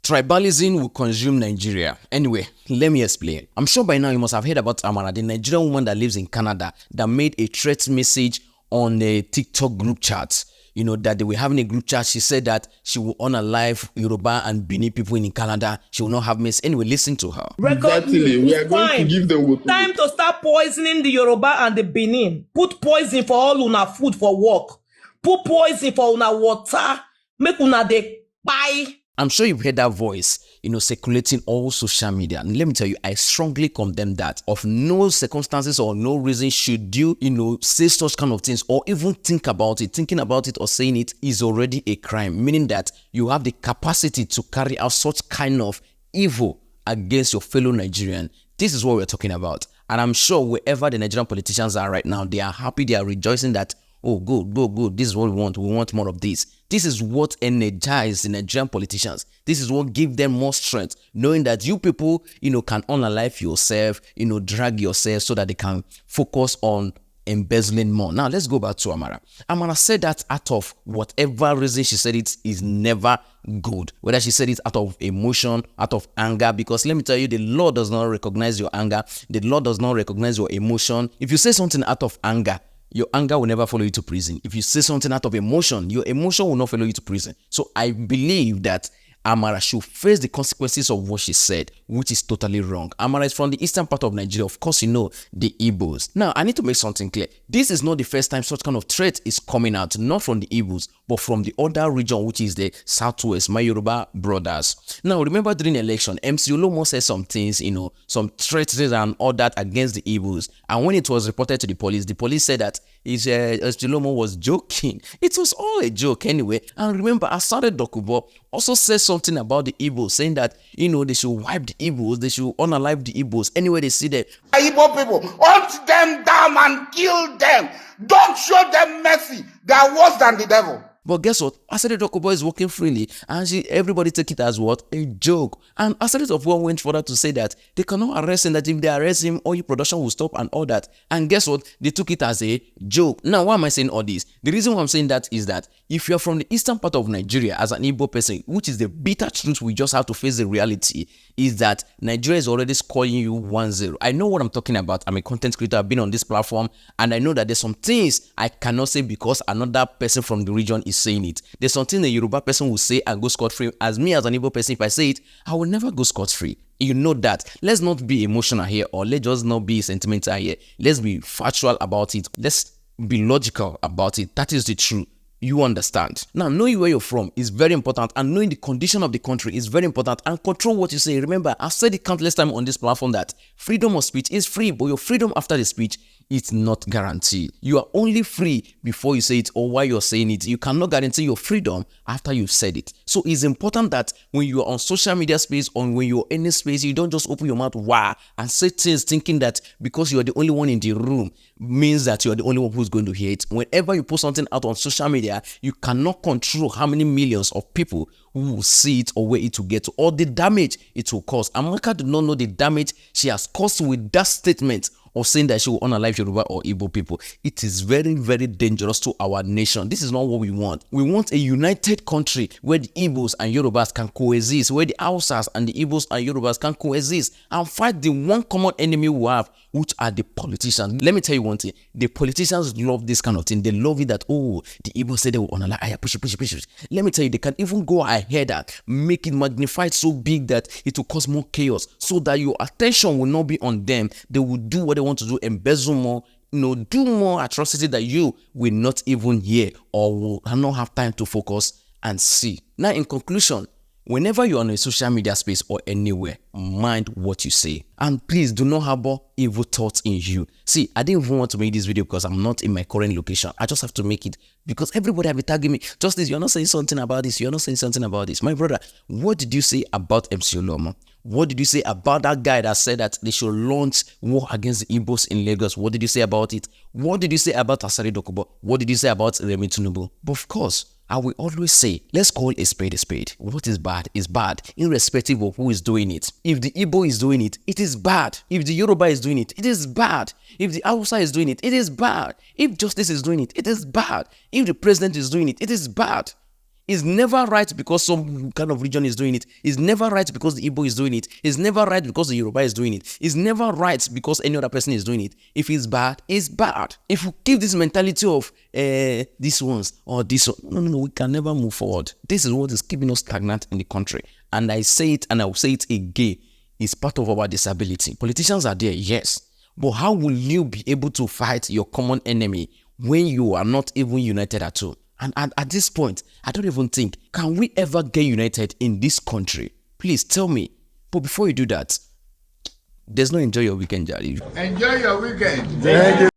Tribalism will consume Nigeria. Anyway, let me explain. I'm sure by now you must have heard about Amara, the Nigerian woman that lives in Canada that made a threat message on a TikTok group chat. You know, that they were having a group chat. She said that she will unalive Yoruba and Benin people in Canada. She will not have mess. Anyway, listen to her. Exactly. We are going to give them time to start poisoning the Yoruba and the Benin. Put poison for all una food for work. Put poison for una water. Make una de buy. I'm sure you've heard that voice, circulating all social media. And let me tell you, I strongly condemn that. Of no circumstances or no reason should you, say such kind of things or even think about it. Thinking about it or saying it is already a crime, meaning that you have the capacity to carry out such kind of evil against your fellow Nigerian. This is what we're talking about. And I'm sure wherever the Nigerian politicians are right now, they are happy, they are rejoicing that, oh, good. This is what we want. We want more of this. This is what energizes the Nigerian politicians. This is what gives them more strength, knowing that you people, can unalive yourself, drag yourself so that they can focus on embezzling more. Now, let's go back to Amara. Amara said that out of whatever reason she said it is never good. Whether she said it out of emotion, out of anger, because let me tell you, the law does not recognize your anger. The law does not recognize your emotion. If you say something out of anger, your anger will never follow you to prison. If you say something out of emotion, your emotion will not follow you to prison. So I believe that Amara should face the consequences of what she said, which is totally wrong. Amara is from the eastern part of Nigeria. Of course, the Igbos. Now, I need to make something clear. This is not the first time such kind of threat is coming out, not from the Igbos, but from the other region, which is the southwest, my Yoruba brothers. Now, remember during the election, MC Olomo said some things, some threats and all that against the Igbos. And when it was reported to the police said that MC Olomo was joking. It was all a joke anyway. And remember, Asare Dokubo also said something about the Igbos, saying that, they should wipe the Igbos, they should unalive the Igbos anywhere they see them. Igbo people, hunt them down and kill them. Don't show them mercy. They are worse than the devil. But guess what? Asare Dokubo is working freely, and everybody take it as what? A joke. And Asare Dokubo went further to say that they cannot arrest him, that if they arrest him, oil production will stop and all that. And guess what? They took it as a joke. Now, why am I saying all this? The reason why I'm saying that is that if you're from the eastern part of Nigeria as an Igbo person, which is the bitter truth, we just have to face the reality, is that Nigeria is already scoring you 1-0. I know what I'm talking about. I'm a content creator. I've been on this platform, and I know that there's some things I cannot say because another person from the region is saying it. There's something a Yoruba person will say and go scot-free. As me, as an Igbo person, if I say it, I will never go scot-free. You know that. Let's not be emotional here, or let's just not be sentimental here. Let's be factual about it. Let's be logical about it. That is the truth. You understand. Now, knowing where you're from is very important, and knowing the condition of the country is very important, and control what you say. Remember, I've said it countless times on this platform that freedom of speech is free, but your freedom after the speech, it's not guaranteed. You are only free before you say it or while you're saying it. You cannot guarantee your freedom after you've said it. So it's important that when you are on social media space or when you're in any space, you don't just open your mouth and say things thinking that because you are the only one in the room means that you are the only one who's going to hear it. Whenever you post something out on social media, you cannot control how many millions of people who will see it or where it will get to, or the damage it will cause. Amaka did not know the damage she has caused with that statement or saying that she will unalive Yoruba or Igbo people. It is very, very dangerous to our nation. This is not what we want. We want a united country where the Igbos and Yorubas can coexist, where the Hausas and the Igbos and Yorubas can coexist and fight the one common enemy we have, which are the politicians. Let me tell you one thing. The politicians love this kind of thing. They love it that, oh, the Igbos say they will unalive. Push it. Let me tell you, they can even go ahead and make it magnified so big that it will cause more chaos, so that your attention will not be on them. They will do what they want to do, embezzle more, do more atrocity that you will not even hear or will not have time to focus and see. Now, in conclusion, whenever you're on a social media space or anywhere, mind what you say. And please do not harbor evil thoughts in you. See, I didn't even want to make this video because I'm not in my current location. I just have to make it because everybody have been tagging me. Justice, you're not saying something about this. You're not saying something about this. My brother, what did you say about MC Olomo? What did you say about that guy that said that they should launch war against the Igbos in Lagos? What did you say about it? What did you say about Asare Dokubo? What did you say about Remi Tinubu? But of course, I will always say, let's call a spade a spade. What is bad, irrespective of who is doing it. If the Igbo is doing it, it is bad. If the Yoruba is doing it, it is bad. If the Hausa is doing it, it is bad. If justice is doing it, it is bad. If the president is doing it, it is bad. It's never right because some kind of region is doing it. It's never right because the Igbo is doing it. It's never right because the Yoruba is doing it. It's never right because any other person is doing it. If it's bad, it's bad. If we keep this mentality of these ones or this one, no, we can never move forward. This is what is keeping us stagnant in the country. And I say it and I will say it again. It's part of our disability. Politicians are there, yes. But how will you be able to fight your common enemy when you are not even united at all? And at this point, I don't even think, can we ever get united in this country? Please tell me. But before you do that, there's no enjoy your weekend, Jari. Enjoy your weekend. Thank you.